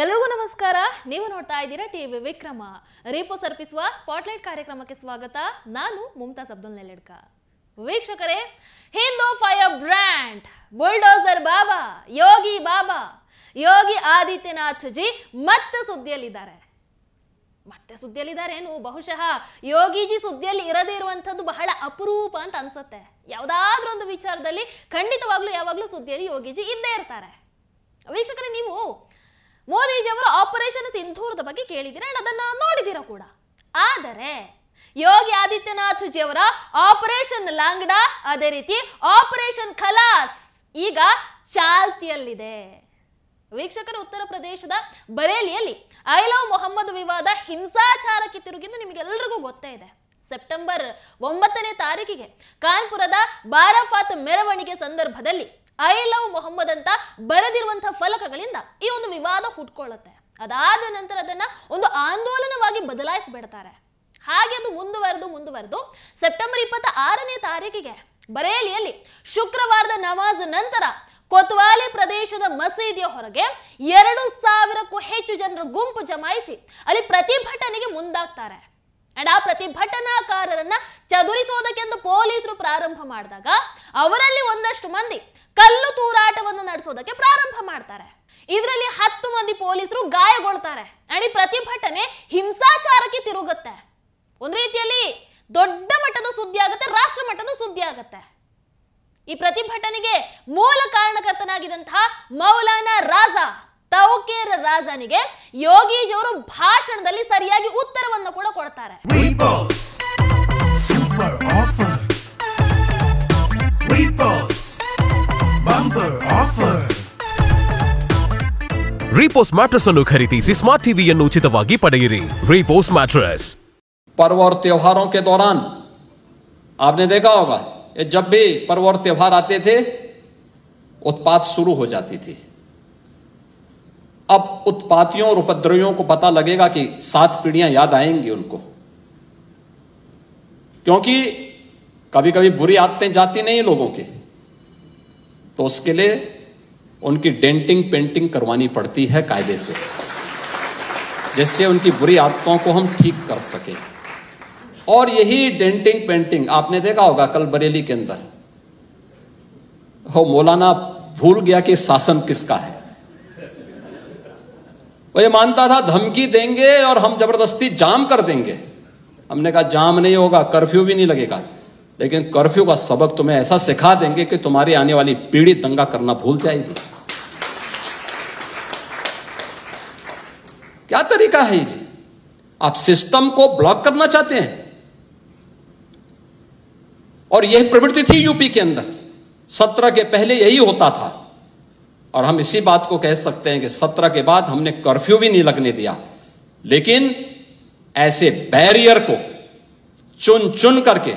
ಎಲ್ಲರಿಗೂ ನಮಸ್ಕಾರ. ನೀವು ನೋಡ್ತಾ ಇದ್ದೀರಾ ಟಿವಿ ವಿಕ್ರಮ. ರೀಪೋಸ್ ಅರ್ಪಿಸುವ ಸ್ಪಾಟ್ಲೈಟ್ ಕಾರ್ಯಕ್ರಮಕ್ಕೆ ಸ್ವಾಗತ. ನಾನು ಮುಮ್ತಾಜ್ ಅಬ್ದುಲ್ ನೆಲೆಡ್ಕ. ವೀಕ್ಷಕರೇ, ಹಿಂದೂ ಫೈರ್ ಬ್ರ್ಯಾಂಡ್ ಬುಲ್ಡೋಸರ್ ಬಾಬಾ ಯೋಗಿ ಆದಿತ್ಯನಾಥ್ ಜಿ ಮತ್ತೆ ಸುದ್ದಿಯಲ್ಲಿದ್ದಾರೆ. ಏನು ಬಹುಶಃ ಯೋಗಿಜಿ ಸುದ್ದಿಯಲ್ಲಿ ಇರದೇ ಇರುವಂಥದ್ದು ಬಹಳ ಅಪರೂಪ ಅಂತ ಅನ್ಸುತ್ತೆ. ಯಾವುದಾದ್ರೂ ಒಂದು ವಿಚಾರದಲ್ಲಿ ಖಂಡಿತವಾಗ್ಲೂ ಯಾವಾಗಲೂ ಸುದ್ದಿಯಲ್ಲಿ ಯೋಗಿಜಿ ಇದ್ದೇ ಇರ್ತಾರೆ. ವೀಕ್ಷಕರೇ, ನೀವು ಮೋದಿಜಿಯವರ ಆಪರೇಷನ್ ಸಿಂಧೂರದ ಬಗ್ಗೆ ಕೇಳಿದ್ದೀರಾ, ಅದನ್ನು ನೋಡಿದ್ದೀರಾ ಕೂಡ. ಆದರೆ ಯೋಗಿ ಆದಿತ್ಯನಾಥ್ ಜಿ ಅವರ ಆಪರೇಷನ್ ಲಾಂಗ್ಡಾ, ಅದೇ ರೀತಿ ಆಪರೇಷನ್ ಖಲಾಸ್ ಈಗ ಚಾಲ್ತಿಯಲ್ಲಿದೆ. ವೀಕ್ಷಕರು, ಉತ್ತರ ಪ್ರದೇಶದ ಬರೇಲಿಯಲ್ಲಿ ಐ ಲವ್ ಮೊಹಮ್ಮದ್ ವಿವಾದ ಹಿಂಸಾಚಾರಕ್ಕೆ ತಿರುಗಿದ್ದು ನಿಮಗೆಲ್ಲರಿಗೂ ಗೊತ್ತೇ ಇದೆ. ಸೆಪ್ಟೆಂಬರ್ 9ನೇ ತಾರೀಕಿಗೆ ಕಾನ್ಪುರದ ಬಾರಾಫಾತ್ ಮೆರವಣಿಗೆ ಸಂದರ್ಭದಲ್ಲಿ ಐ ಲವ್ ಮೊಹಮ್ಮದ್ ಅಂತ ಬರೆದಿರುವಂತಹ ಫಲಕಗಳಿಂದ ಈ ಒಂದು ವಿವಾದ ಹುಟ್ಕೊಳ್ಳುತ್ತೆ. ಅದಾದ ನಂತರ ಅದನ್ನ ಒಂದು ಆಂದೋಲನವಾಗಿ ಬದಲಾಯಿಸಿಬಿಡ್ತಾರೆ. ಹಾಗೆ ಅದು ಮುಂದುವರೆದು ಸೆಪ್ಟೆಂಬರ್ 26ನೇ ತಾರೀಕಿಗೆ ಬರೇಲಿಯಲ್ಲಿ ಶುಕ್ರವಾರದ ನಮಾಜ್ ನಂತರ ಕೊತ್ವಾಲಿ ಪ್ರದೇಶದ ಮಸೀದಿಯ ಹೊರಗೆ 2000ಕ್ಕೂ ಹೆಚ್ಚು ಜನರ ಗುಂಪು ಜಮಾಯಿಸಿ ಅಲ್ಲಿ ಪ್ರತಿಭಟನೆಗೆ ಮುಂದಾಗ್ತಾರೆ. ಅಂಡ್ ಆ ಪ್ರತಿಭಟನಾಕಾರರನ್ನ ಚದುರಿಸೋದಕ್ಕೆಂದು ಪೊಲೀಸರು ಪ್ರಾರಂಭ ಮಾಡಿದಾಗ ಅವರಲ್ಲಿ ಒಂದಷ್ಟು ಮಂದಿ ಕಲ್ಲು ತೂರಾಟವನ್ನು ನಡೆಸೋದಕ್ಕೆ ಪ್ರಾರಂಭ ಮಾಡ್ತಾರೆ. ಇದರಲ್ಲಿ 10 ಮಂದಿ ಪೊಲೀಸರು ಗಾಯಗೊಳ್ತಾರೆ. ಅಂಡ್ ಈ ಪ್ರತಿಭಟನೆ ಹಿಂಸಾಚಾರಕ್ಕೆ ತಿರುಗುತ್ತೆ. ಒಂದು ರೀತಿಯಲ್ಲಿ ದೊಡ್ಡ ಮಟ್ಟದ ಸುದ್ದಿ ಆಗುತ್ತೆ, ರಾಷ್ಟ್ರ ಮಟ್ಟದ ಸುದ್ದಿ ಆಗುತ್ತೆ. ಈ ಪ್ರತಿಭಟನೆಗೆ ಮೂಲ ಕಾರಣಕರ್ತನಾಗಿದ್ದಂತಹ ಮೌಲಾನಾ ರಾಜಾ ತೌಕೇರ್ ರಾಜಾನಿಗೆ ಯೋಗಿಜಿಯವರು ಭಾಷಣದಲ್ಲಿ ಸರಿಯಾಗಿ ಉತ್ತರವನ್ನು ಕೂಡ ಕೊಡ್ತಾರೆ. ರೀಪೋಸ್ ಮ್ಯಾಟ್ರೆಸ್ ಅನ್ನು ಖರೀದಿಸಿ ಸ್ಮಾರ್ಟ್ ಟಿವಿಯನ್ನು ಉಚಿತವಾಗಿ ಪಡೆಯಿರಿ. ರೀಪೋಸ್ ಮ್ಯಾಟ್ರೆಸ್. पर्व और त्योहारों के दौरान आपने देखा होगा, जब भी पर्व और त्योहार आते थे उत्पात शुरू हो जाती थी. अब उत्पातियों और उपद्रवियों को पता लगेगा कि 7 पीढ़ियां याद आएंगी उनको, क्योंकि कभी कभी बुरी आदतें जाती नहीं लोगों की, तो उसके लिए उनकी डेंटिंग पेंटिंग करवानी पड़ती है कायदे से, जिससे उनकी बुरी आदतों को हम ठीक कर सकें. और यही डेंटिंग पेंटिंग आपने देखा होगा कल बरेली के अंदर हो मौलाना भूल गया कि शासन किसका है. वो ये मानता था धमकी देंगे और हम जबरदस्ती जाम कर देंगे. हमने कहा जाम नहीं होगा, कर्फ्यू भी नहीं लगेगा, लेकिन कर्फ्यू का सबक तुम्हें ऐसा सिखा देंगे कि तुम्हारी आने वाली पीढ़ी दंगा करना भूल जाएगी. क्या तरीका है ये? आप सिस्टम को ब्लॉक करना चाहते हैं. और यह प्रवृत्ति थी यूपी के अंदर. 17 के पहले यही होता था, और हम इसी बात को कह सकते हैं कि 17 के बाद हमने कर्फ्यू भी नहीं लगने दिया, लेकिन ऐसे बैरियर को चुन करके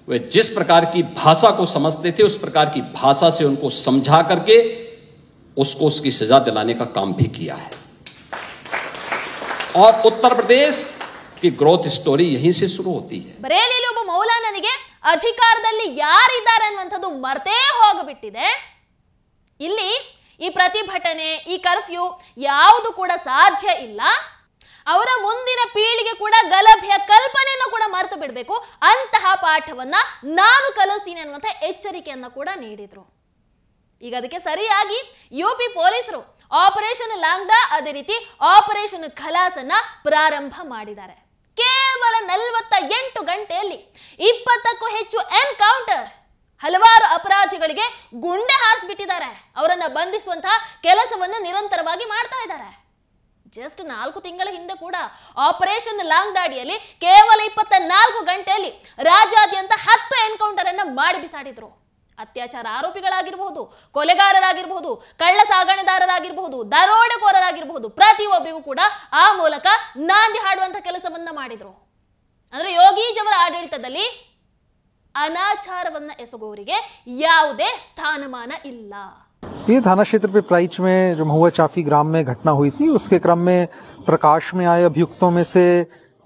वे जिस प्रकार की भाषा को समझते थे उस प्रकार की भाषा से उनको समझा करके उसको उसकी सजा दिलाने का काम भी किया है. और उत्तर प्रदेश की ग्रोथ स्टोरी यहीं से शुरू होती है. ಬರೇಲಿಯಲ್ಲಿ ಒಬ್ಬ ಮೌಲಾನನಿಗೆ ಅಧಿಕಾರದಲ್ಲಿ ಯಾರಿದ್ದಾರೆ ಅನ್ನುವಂಥದ್ದು ಮರ್ತೇ ಹೋಗಿಬಿಟ್ಟಿದೆ. ಇಲ್ಲಿ ಈ ಪ್ರತಿಭಟನೆ, ಈ ಕರ್ಫ್ಯೂ ಯಾವುದು ಕೂಡ ಸಾಧ್ಯ ಇಲ್ಲ. ಅವರ ಮುಂದಿನ ಪೀಳಿಗೆ ಕೂಡ ಗಲಭೆಯ ಕಲ್ಪನೆಯನ್ನು ಕೂಡ ಮರೆತು ಬಿಡಬೇಕು. ಅಂತಹ ಪಾಠವನ್ನ ನಾನು ಕಲಿಸ್ತೀನಿ ಅನ್ನುವಂಥ ಎಚ್ಚರಿಕೆಯನ್ನ ಕೂಡ ನೀಡಿದ್ರು. ಈಗ ಅದಕ್ಕೆ ಸರಿಯಾಗಿ ಯುಪಿ ಪೊಲೀಸರು ಆಪರೇಷನ್ ಲಾಂಗ್ಡಾ, ಅದೇ ರೀತಿ ಆಪರೇಷನ್ ಖಲಾಸ್ ಅನ್ನ ಪ್ರಾರಂಭ ಮಾಡಿದ್ದಾರೆ. ಕೇವಲ 48 ಗಂಟೆಯಲ್ಲಿ 20ಕ್ಕೂ ಹೆಚ್ಚು ಎನ್ಕೌಂಟರ್, ಹಲವಾರು ಅಪರಾಧಿಗಳಿಗೆ ಗುಂಡೆ ಹಾರಿಸಿಬಿಟ್ಟಿದ್ದಾರೆ. ಅವರನ್ನ ಬಂಧಿಸುವಂತಹ ಕೆಲಸವನ್ನು ನಿರಂತರವಾಗಿ ಮಾಡ್ತಾ ಇದ್ದಾರೆ. ಜಸ್ಟ್ 4 ತಿಂಗಳ ಹಿಂದೆ ಕೂಡ ಆಪರೇಷನ್ ಲಾಂಗ್ಡಾ ಅಡಿಯಲ್ಲಿ ಕೇವಲ 24 ಗಂಟೆಯಲ್ಲಿ ರಾಜ್ಯಾದ್ಯಂತ 10 ಎನ್ಕೌಂಟರ್ ಅನ್ನ ಮಾಡಿ ಬಿಸಾಡಿದ್ರು. ಅತ್ಯಾಚಾರ ಆರೋಪಿಗಳಾಗಿರಬಹುದು, ಕೊಲೆಗಾರರಾಗಿರಬಹುದು, ಕಳ್ಳ ಸಾಗಣೆದಾರರಾಗಿರಬಹುದು, ದರೋಡೆಕೋರರಾಗಿರಬಹುದು, ಪ್ರತಿಯೊಬ್ಬರಿಗೂ ಕೂಡ ಆ ಮೂಲಕ ನಾಂದಿ ಹಾಡುವಂತ ಕೆಲಸವನ್ನ ಮಾಡಿದ್ರು. ಅಂದ್ರೆ ಯೋಗಿಜಿಯವರ ಆಡಳಿತದಲ್ಲಿ ಅನಾಚಾರವನ್ನ ಎಸಗುವವರಿಗೆ ಯಾವುದೇ ಸ್ಥಾನಮಾನ ಇಲ್ಲ. ये थाना क्षेत्र पे प्राइच में जो महुआ चाफी ग्राम में घटना हुई थी, उसके क्रम में प्रकाश में आए अभियुक्तों में से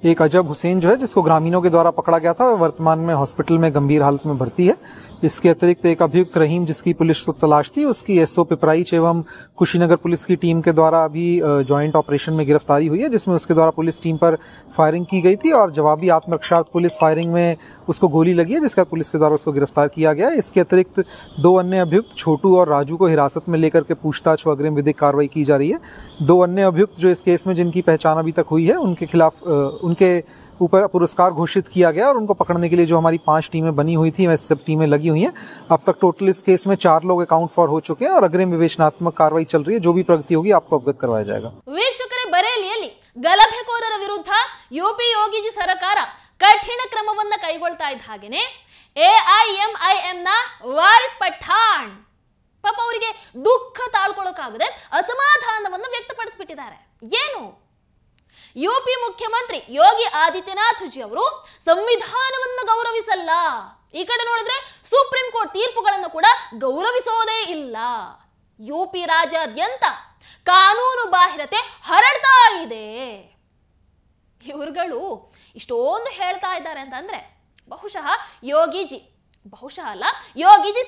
एक अजब हुसैन जो है, जिसको ग्रामीणों के द्वारा पकड़ा गया था, वर्तमान में हॉस्पिटल में गंभीर हालत में भर्ती है. इसके अतिरिक्त एक अभियुक्त रहीम, जिसकी पुलिस को तलाश थी, उसकी एसओ पिपराइच एवं कुशीनगर पुलिस की टीम के द्वारा अभी जॉइंट ऑपरेशन में गिरफ्तारी हुई है, जिसमें उसके द्वारा पुलिस टीम पर फायरिंग की गई थी और जवाबी आत्मरक्षार्थ पुलिस फायरिंग में उसको गोली लगी है, जिसका पुलिस के द्वारा उसको गिरफ्तार किया गया है। इसके अतिरिक्त 2 अन्य अभियुक्त छोटू और राजू को हिरासत में लेकर के पूछताछ व अग्रिम विधिक कार्रवाई की जा रही है। 2 अन्य अभियुक्त जो इस केस में जिनकी पहचान अभी तक हुई है, उनके खिलाफ उनके ऊपर पुरस्कार घोषित किया गया और उनको पकड़ने के लिए जो हमारी 5 टीमें बनी हुई थी, वैसे सब टीमें लगी हुई हैं। अब तक टोटल इस केस में 4 लोग अकाउंट फॉर हो चुके हैं और अग्रिम विवेचनात्मक कार्रवाई चल रही है। जो भी प्रगति होगी आपको अवगत करवाया जाएगा। ವೀಕ್ಷಕರೇ, ಬರೇಲಿಯಲ್ಲಿ ಗಲಭೆಕೋರರ ವಿರುದ್ಧ ಯುಪಿ ಯೋಗಿಜಿ ಸರ್ಕಾರ ಕಠಿಣ ಕ್ರಮವನ್ನ ಕೈಗೊಳ್ತಾ ಇದ್ದ ಹಾಗೇನೆ AIMIM ನ ವಾರಿಸ್ ಪಠಾಣ್ ಪಾಪ ಅವರಿಗೆ ದುಃಖ ತಾಳ್ಕೊಳ್ಳೋಕ್ಕಾಗದೆ ಅಸಮಾಧಾನವನ್ನು ವ್ಯಕ್ತಪಡಿಸಿಬಿಟ್ಟಿದ್ದಾರೆ. ಏನು? ಯುಪಿ ಮುಖ್ಯಮಂತ್ರಿ ಯೋಗಿ ಆದಿತ್ಯನಾಥ್ ಜಿ ಅವರು ಸಂವಿಧಾನವನ್ನು ಗೌರವಿಸಲ್ಲ, ಈ ಕಡೆ ನೋಡಿದ್ರೆ ಸುಪ್ರೀಂ ಕೋರ್ಟ್ ತೀರ್ಪುಗಳನ್ನು ಕೂಡ ಗೌರವಿಸೋದೇ ಇಲ್ಲ. ಯುಪಿ ರಾಜ್ಯಾದ್ಯಂತ ಕಾನೂನು ಬಾಹಿರತೆ ಹರಡ್ತಾ ಇದೆ. ಇವರುಗಳು ಇಷ್ಟೊಂದು ಹೇಳ್ತಾ ಇದ್ದಾರೆ ಅಂತಂದ್ರೆ ಬಹುಶಃ ಯೋಗಿಜಿ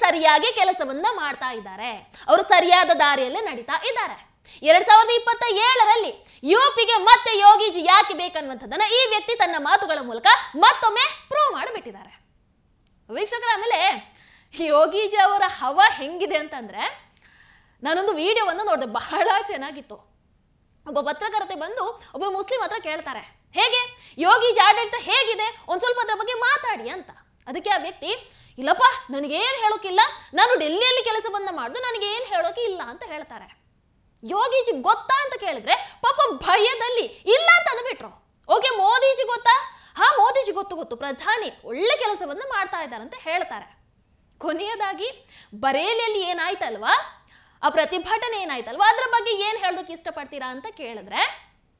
ಸರಿಯಾಗಿ ಕೆಲಸವನ್ನ ಮಾಡ್ತಾ ಇದ್ದಾರೆ, ಅವರು ಸರಿಯಾದ ದಾರಿಯಲ್ಲೇ ನಡೀತಾ ಇದ್ದಾರೆ. 2027ರಲ್ಲಿ ಯುಪಿಗೆ ಮತ್ತೆ ಯೋಗಿಜಿ ಯಾಕೆ ಬೇಕನ್ನುವಂಥದ್ದನ್ನ ಈ ವ್ಯಕ್ತಿ ತನ್ನ ಮಾತುಗಳ ಮೂಲಕ ಮತ್ತೊಮ್ಮೆ ಪ್ರೂವ್ ಮಾಡಿಬಿಟ್ಟಿದ್ದಾರೆ. ವೀಕ್ಷಕರ, ಆಮೇಲೆ ಯೋಗಿಜಿ ಅವರ ಹವಾ ಹೆಂಗಿದೆ ಅಂತಂದ್ರೆ, ನಾನೊಂದು ವಿಡಿಯೋವನ್ನು ನೋಡಿದೆ, ಬಹಳ ಚೆನ್ನಾಗಿತ್ತು. ಒಬ್ಬ ಪತ್ರಕರ್ತೆ ಬಂದು ಒಬ್ಬರು ಮುಸ್ಲಿಂ ಹತ್ರ ಕೇಳ್ತಾರೆ, ಹೇಗೆ ಯೋಗಿಜಿ ಆಡಳಿತ ಹೇಗಿದೆ, ಒಂದ್ ಸ್ವಲ್ಪ ಅದ್ರ ಬಗ್ಗೆ ಮಾತಾಡಿ ಅಂತ. ಅದಕ್ಕೆ ಆ ವ್ಯಕ್ತಿ, ಇಲ್ಲಪ್ಪ ನನಗೇನು ಹೇಳೋಕಿಲ್ಲ, ನಾನು ಡೆಲ್ಲಿಯಲ್ಲಿ ಕೆಲಸವನ್ನ ಮಾಡಿದ್ದು, ನನಗೇನು ಹೇಳೋಕೆ ಇಲ್ಲ ಅಂತ ಹೇಳ್ತಾರೆ. ಯೋಗಿಜಿ ಗೊತ್ತಾ ಅಂತ ಕೇಳಿದ್ರೆ ಪಾಪ ಭಯದಲ್ಲಿ ಇಲ್ಲ ಅಂತ ಅಂದ್ಬಿಟ್ರು. ಓಕೆ, ಮೋದಿಜಿ ಗೊತ್ತಾ? ಹಾ, ಮೋದಿಜಿ ಗೊತ್ತು, ಪ್ರಧಾನಿ ಒಳ್ಳೆ ಕೆಲಸವನ್ನ ಮಾಡ್ತಾ ಇದ್ದಾರೆ ಅಂತ ಹೇಳ್ತಾರೆ. ಕೊನೆಯದಾಗಿ ಬರೇಲಿಯಲ್ಲಿ ಏನಾಯ್ತಲ್ವಾ, ಆ ಪ್ರತಿಭಟನೆ ಏನಾಯ್ತಲ್ವಾ, ಅದ್ರ ಬಗ್ಗೆ ಏನ್ ಹೇಳೋದಕ್ಕೆ ಇಷ್ಟಪಡ್ತೀರಾ ಅಂತ ಕೇಳಿದ್ರೆ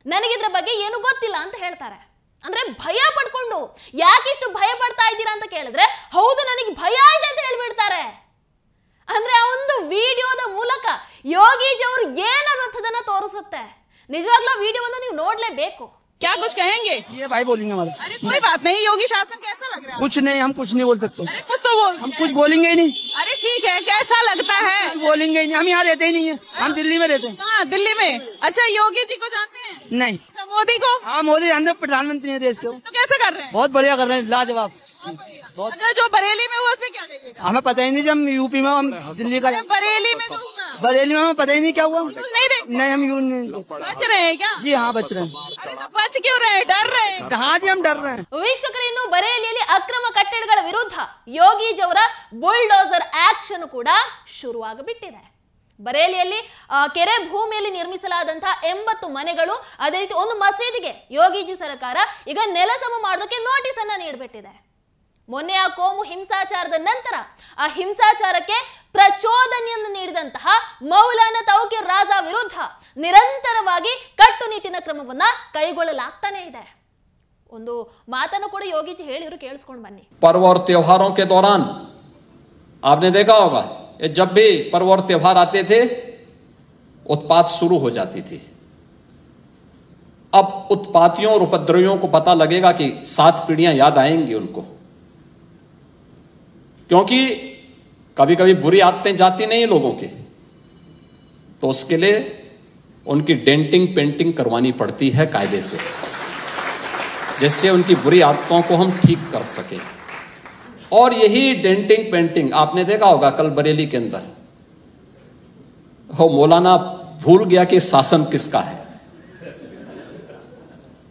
ನನಗಿದ್ರ ಬಗ್ಗೆ ಏನು ಗೊತ್ತಿಲ್ಲ ಅಂತ ಹೇಳ್ತಾರೆ. ಅಂದ್ರೆ ಭಯ ಪಡ್ಕೊಂಡು, ಯಾಕಿಷ್ಟು ಭಯ ಪಡ್ತಾ ಇದ್ದೀರಾ ಅಂತ ಕೇಳಿದ್ರೆ ಹೌದು ನನಗೆ ಭಯ ಇದೆ ಅಂತ ಹೇಳ್ಬಿಡ್ತಾರೆ. ಅಂದ್ರೆ ಆ ಒಂದು ವಿಡಿಯೋದ ಮೂಲಕ ಯೋಗಿಜಿ ಅವರು ಏನನ್ನೋದನ್ನ ತೋರಿಸುತ್ತೆ. ನಿಜವಾಗ್ಲೂ ವಿಡಿಯೋವನ್ನು ನೀವು ನೋಡ್ಲೇಬೇಕು. क्या कुछ कहेंगे? ये भाई बोलेंगे हमारे। अरे कोई बात नहीं, योगी शासन कैसा लग रहा है? कुछ नहीं, हम कुछ नहीं बोल सकते। अरे कुछ तो बोल। हम कुछ बोलेंगे ही नहीं। अरे ठीक है, कैसा लगता है? कुछ बोलेंगे ही नहीं, हम यहाँ रहते ही नहीं है, हम दिल्ली में रहते हैं। हाँ, दिल्ली में। अच्छा, योगी जी को जानते हैं? नहीं। अच्छा, मोदी को? हाँ, मोदी जानते, प्रधानमंत्री है देश के। तो कैसे कर रहे हैं? बहुत बढ़िया कर रहे हैं, लाजवाब। अच्छा, जो बरेली में हुआ उसमें क्या देखेगा? हमें पता ही नहीं, जब हम यूपी में, हम दिल्ली का। बरेली में जो हुआ, बरेली में हमें पता ही नहीं क्या हुआ। नहीं देख, नहीं, हम यूं बच रहे हैं क्या? जी हाँ, बच रहे हैं। अरे तो बच क्यों रहे हैं? डर रहे हैं? हाँ जी, हम डर रहे हैं। ವೀಕ್ಷಕರು, ಇನ್ನು ಬರೇಲಿಯಲ್ಲಿ ಅಕ್ರಮ ಕಟ್ಟಡಗಳ ವಿರುದ್ಧ ಯೋಗಿಜಿ ಅವರ ಬುಲ್ಡೋಸರ್ ಆಕ್ಷನ್ ಕೂಡ ಶುರುವಾಗಬಿಟ್ಟಿದೆ. ಬರೇಲಿಯಲ್ಲಿ ಕೆರೆ ಭೂಮಿಯಲ್ಲಿ ನಿರ್ಮಿಸಲಾದಂತಹ 80 ಮನೆಗಳು, ಅದೇ ರೀತಿ ಒಂದು ಮಸೀದಿಗೆ ಯೋಗಿಜಿ ಸರ್ಕಾರ ಈಗ ನೆಲಸಮ ಮಾಡೋದಕ್ಕೆ ನೋಟಿಸ್ ಅನ್ನ ನೀಡಬಿಟ್ಟಿದೆ. ಮೊನ್ನೆ ಆ ಕೋಮು ಹಿಂಸಾಚಾರದ ನಂತರ ಆ ಹಿಂಸಾಚಾರಕ್ಕೆ ಪ್ರಚೋದನೆಯನ್ನು ನೀಡಿದಂತಹ ಮೌಲಾನಾ ತೌಕೀರ್ ರಾಜಾ ವಿರುದ್ಧ ನಿರಂತರವಾಗಿ ಕಟ್ಟುನಿಟ್ಟಿನ ಕ್ರಮವನ್ನ ಕೈಗೊಳ್ಳಲಾಗ್ತಾನೆ ಇದೆ. ಒಂದು ಮಾತನ್ನು ಕೂಡ ಯೋಗಿಜಿ ಹೇಳಿದ್ರು, ಕೇಳಿಸ್ಕೊಂಡು ಬನ್ನಿ. पर्व और त्योहारों के दौरान आपने देखा होगा, जब भी पर्व और त्योहार आते थे उत्पात शुरू हो जाती थी। अब उत्पातियों और उपद्रवियों को पता लगेगा कि 7 पीढ़ियां याद आएंगी उनको, क्योंकि कभी कभी बुरी आदतें जाती नहीं लोगों की, तो उसके लिए उनकी डेंटिंग पेंटिंग करवानी पड़ती है कायदे से, जिससे उनकी बुरी आदतों को हम ठीक कर सकें। और यही डेंटिंग पेंटिंग आपने देखा होगा कल बरेली के अंदर, हो मौलाना भूल गया कि शासन किसका है।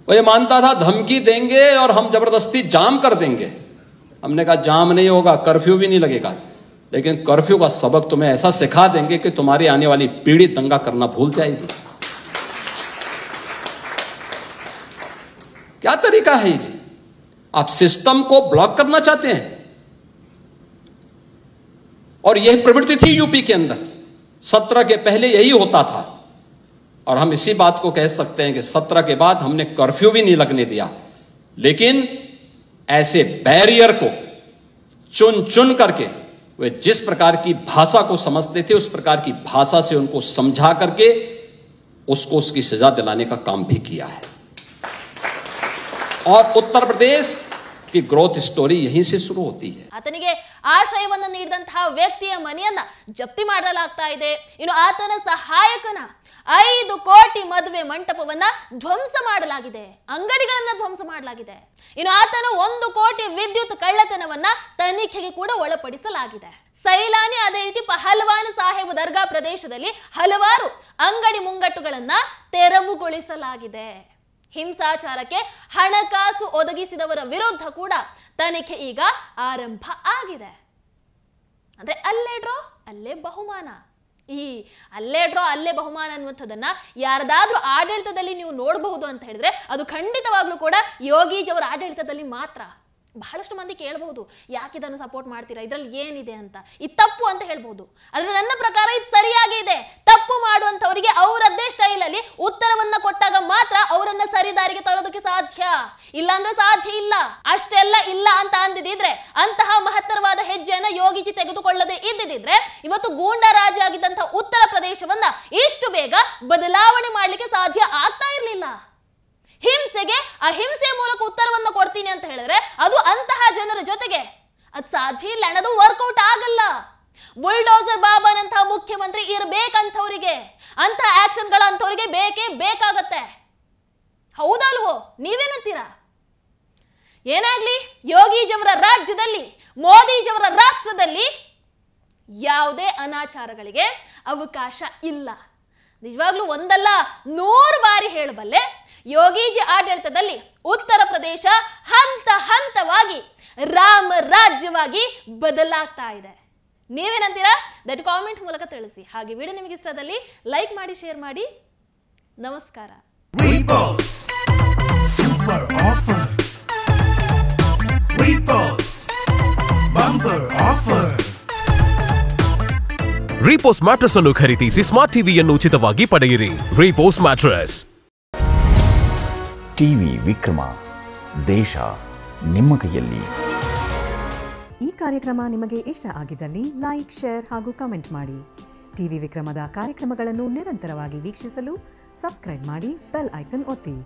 वो ये मानता था धमकी देंगे और हम जबरदस्ती जाम कर देंगे। हमने कहा जाम नहीं होगा, कर्फ्यू भी नहीं लगेगा, लेकिन कर्फ्यू का सबक तुम्हें ऐसा सिखा देंगे कि तुम्हारी आने वाली पीढ़ी दंगा करना भूल जाएगी। क्या तरीका है ये? आप सिस्टम को ब्लॉक करना चाहते हैं। और यह प्रवृत्ति थी यूपी के अंदर, 17 के पहले यही होता था। और हम इसी बात को कह सकते हैं कि 17 के बाद हमने कर्फ्यू भी नहीं लगने दिया, लेकिन ऐसे बैरियर को चुन चुन करके वे जिस प्रकार की भाषा को समझते थे उस प्रकार की भाषा से उनको समझा करके उसको उसकी सजा दिलाने का काम भी किया है। और उत्तर प्रदेश की ग्रोथ स्टोरी यहीं से शुरू होती है। ಆತನಿಗೆ ಆಶ್ರಯವನ್ನು ನೀಡಿದಂತಹ ವ್ಯಕ್ತಿಯ ಮನೆಯನ್ನ ಜಪ್ತಿ ಮಾಡಲಾಗ್ತಾ ಇದೆ. ಇನ್ನು ಆತನ ಸಹಾಯಕನ 5 ಕೋಟಿ ಮದುವೆ ಮಂಟಪವನ್ನ ಧ್ವಂಸ ಮಾಡಲಾಗಿದೆ, ಅಂಗಡಿಗಳನ್ನ ಧ್ವಂಸ ಮಾಡಲಾಗಿದೆ. ಇನ್ನು ಆತನ 1 ಕೋಟಿ ವಿದ್ಯುತ್ ಕಳ್ಳತನವನ್ನ ತನಿಖೆಗೆ ಕೂಡ ಒಳಪಡಿಸಲಾಗಿದೆ. ಸೈಲಾನಿ ಅದೇ ರೀತಿ ಪಹಲ್ವಾನ್ ಸಾಹೇಬ್ ದರ್ಗಾ ಪ್ರದೇಶದಲ್ಲಿ ಹಲವಾರು ಅಂಗಡಿ ಮುಂಗಟ್ಟುಗಳನ್ನ ತೆರವುಗೊಳಿಸಲಾಗಿದೆ. ಹಿಂಸಾಚಾರಕ್ಕೆ ಹಣಕಾಸು ಒದಗಿಸಿದವರ ವಿರುದ್ಧ ಕೂಡ ತನಿಖೆ ಈಗ ಆರಂಭ ಆಗಿದೆ. ಅಂದ್ರೆ ಅಲ್ಲೇ ಡ್ರಾ ಅಲ್ಲೇ ಬಹುಮಾನ, ಈ ಅಲ್ಲೇ ಡ್ರಾ ಅಲ್ಲೇ ಬಹುಮಾನ ಅನ್ನುವಂಥದ್ದನ್ನ ಯಾರದಾದ್ರೂ ಆಡಳಿತದಲ್ಲಿ ನೀವು ನೋಡಬಹುದು ಅಂತ ಹೇಳಿದ್ರೆ ಅದು ಖಂಡಿತವಾಗ್ಲೂ ಕೂಡ ಯೋಗೀಜಿಯವರ ಆಡಳಿತದಲ್ಲಿ ಮಾತ್ರ. ಬಹಳಷ್ಟು ಮಂದಿ ಕೇಳಬಹುದು, ಯಾಕೆ ಇದನ್ನು ಸಪೋರ್ಟ್ ಮಾಡ್ತೀರಾ, ಇದರಲ್ಲಿ ಏನಿದೆ ಅಂತ. ಇದು ತಪ್ಪು ಅಂತ ಹೇಳ್ಬಹುದು, ಆದ್ರೆ ನನ್ನ ಪ್ರಕಾರ ಇದು ಸರಿಯಾಗಿ ಇದೆ. ತಪ್ಪು ಮಾಡುವಂತವರಿಗೆ ಅವರದ್ದೇ ಸ್ಟೈಲ್ ಅಲ್ಲಿ ಉತ್ತರವನ್ನ ಕೊಟ್ಟಾಗ ಮಾತ್ರ ಅವರನ್ನ ಸರಿದಾರಿಗೆ ತರೋದಕ್ಕೆ ಸಾಧ್ಯ, ಇಲ್ಲ ಅಂದ್ರೆ ಸಾಧ್ಯ ಇಲ್ಲ. ಅಷ್ಟೆಲ್ಲ ಇಲ್ಲ ಅಂತ ಅಂದಿದ್ರೆ ಅಂತಹ ಮಹತ್ತರವಾದ ಹೆಜ್ಜೆಯನ್ನ ಯೋಗೀಜಿ ತೆಗೆದುಕೊಳ್ಳದೆ ಇದ್ದಿದ್ರೆ ಇವತ್ತು ಗೂಂಡಾ ರಾಜ್ಯ ಆಗಿದ್ದಂತಹ ಉತ್ತರ ಪ್ರದೇಶವನ್ನ ಇಷ್ಟು ಬೇಗ ಬದಲಾವಣೆ ಮಾಡ್ಲಿಕ್ಕೆ ಸಾಧ್ಯ ಆಗ್ತಾ ಇರಲಿಲ್ಲ. ಹಿಂಸೆಗೆ ಅಹಿಂಸೆ ಮೂಲಕ ಉತ್ತರವನ್ನು ಕೊಡ್ತೀನಿ ಅಂತ ಹೇಳಿದ್ರೆ ಅದು ಅಂತಹ ಜನರ ಜೊತೆಗೆ ಅದು ಸಾಧ್ಯ ಇಲ್ಲ, ಅದು ವರ್ಕೌಟ್ ಆಗಲ್ಲ. ಬುಲ್ಡೋಸರ್ ಬಾಬಾನಂತಹ ಮುಖ್ಯಮಂತ್ರಿ ಇರಬೇಕಂತವರಿಗೆ, ಅಂತಹ ಆಕ್ಷನ್ಗಳ ಅಂತವರಿಗೆ ಬೇಕೇ ಬೇಕಾಗತ್ತೆ. ಹೌದಲ್ವೋ? ನೀವೇನಂತೀರಾ? ಏನಾಗ್ಲಿ, ಯೋಗೀಜಿಯವರ ರಾಜ್ಯದಲ್ಲಿ, ಮೋದಿಜಿಯವರ ರಾಷ್ಟ್ರದಲ್ಲಿ ಯಾವುದೇ ಅನಾಚಾರಗಳಿಗೆ ಅವಕಾಶ ಇಲ್ಲ. ನಿಜವಾಗ್ಲೂ ಒಂದಲ್ಲ 100 ಬಾರಿ ಹೇಳಬಲ್ಲೆ, ಯೋಗೀಜಿ ಆಡಳಿತದಲ್ಲಿ ಉತ್ತರ ಪ್ರದೇಶ ಹಂತ ಹಂತವಾಗಿ ರಾಮ ರಾಜ್ಯವಾಗಿ ಬದಲಾಗ್ತಾ ಇದೆ. ನೀವೇನಂತೀರಾ? ದಟ್ ಕಾಮೆಂಟ್ ಮೂಲಕ ತಿಳಿಸಿ. ಹಾಗೆ ವಿಡಿಯೋ ನಿಮಗೆ ಇಷ್ಟದಲ್ಲಿ ಲೈಕ್ ಮಾಡಿ, ಶೇರ್ ಮಾಡಿ. ನಮಸ್ಕಾರ. Super offer. Repos bumper offer. Repos mattress ಅನ್ನು ಖರೀದಿಸಿ ಸ್ಮಾರ್ಟ್ ಟಿವಿಯನ್ನು ಉಚಿತವಾಗಿ ಪಡೆಯಿರಿ. ರೀಪೋಸ್ ಮ್ಯಾಟ್ರೆಸ್. ಟಿವಿ ವಿಕ್ರಮ, ದೇಶ ನಿಮ್ಮ ಕೈಯಲ್ಲಿ. ಈ ಕಾರ್ಯಕ್ರಮ ನಿಮಗೆ ಇಷ್ಟ ಆಗಿದ್ದಲ್ಲಿ ಲೈಕ್, ಶೇರ್ ಹಾಗೂ ಕಮೆಂಟ್ ಮಾಡಿ. ಟಿವಿ ವಿಕ್ರಮದ ಕಾರ್ಯಕ್ರಮಗಳನ್ನು ನಿರಂತರವಾಗಿ ವೀಕ್ಷಿಸಲು ಸಬ್ಸ್ಕ್ರೈಬ್ ಮಾಡಿ, ಬೆಲ್ ಐಕನ್ ಒತ್ತಿ.